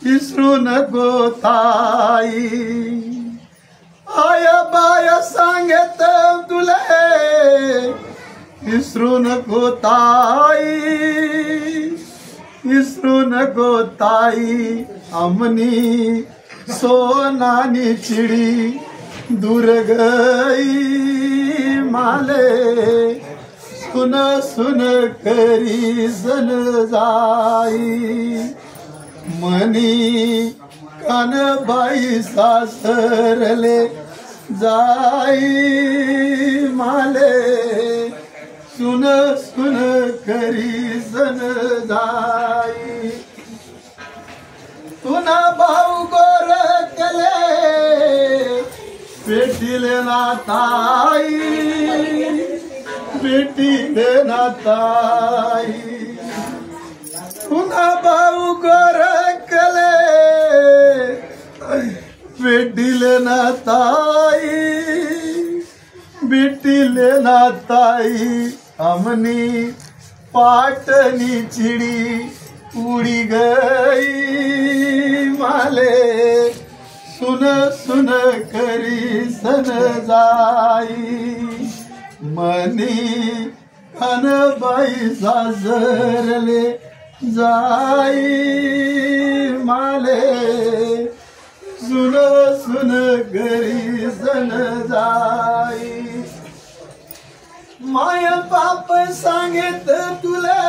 विसरू नको ताई. आया बाया सांगत तुला विसरू नको ताई, विसरू नको ताई. अमनी सोनानी चिडी दूर गई माले, सुन सुन करी सन जाई. मनी कानबाई सासरले जाई माले, सुन सुन करी सन जाई. तुना भाऊ गोर केले पेटीले ना ताई, पेटीले ना ताई. तुना भाऊ गोर केले पेटीले ना ताई, बेटीले ना ताई. अमनी पाटनी चिड़ी उड़ी गई माले, सुन सुन करी सन जाई. मनी कानबाई सासरले जाई माले, सुन सुन करी सन जाई. माय बाप सांगत तुले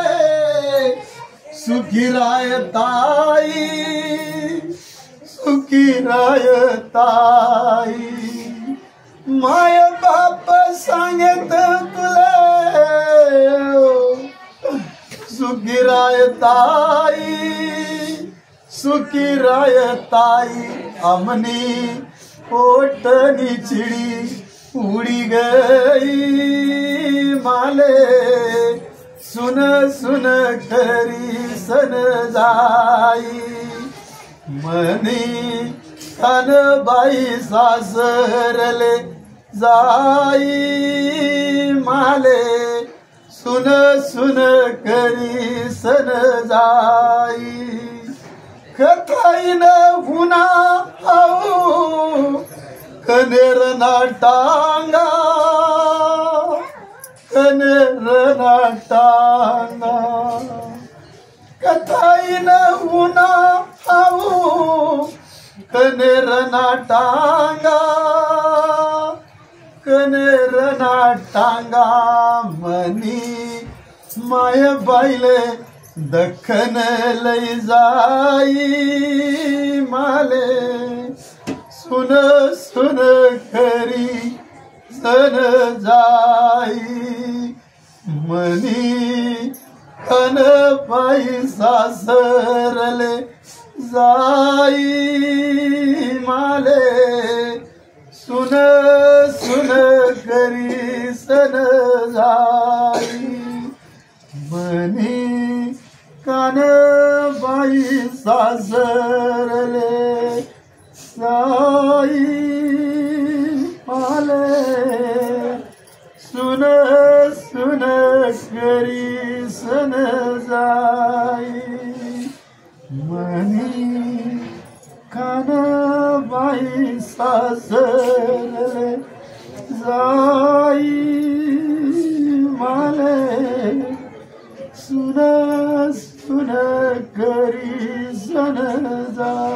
सुखी राय ताई, सुखी राय ताई. माय बाप सांगत तुले सुखी राय ताई, सुखी राय ताई. अमनी पोटनी चिड़ी उड़ी गई माले, सुन सुन करी सन जाई. मनी कानबाई सासरले जाई माले, सुन सुन करी सन जाई. कथाईन हुना आऊ कनेर ना टांगा, कनेर ना टांगा. कथाईन हुना आऊ कनेर ना टांगा, कनेर ना टांगा. मनी माय बाईले दखन लई जाई माले, सुन सुन करी सन जाई. मनी कानबाई सासरले जाई माले, सुन सुन करी सन जाई. मनी कानबाई सासरले जाई माले, सुन सुन करी सन जाई. मनी कानबाई सासरले जाई माले, सुन सुन करी सन जाई.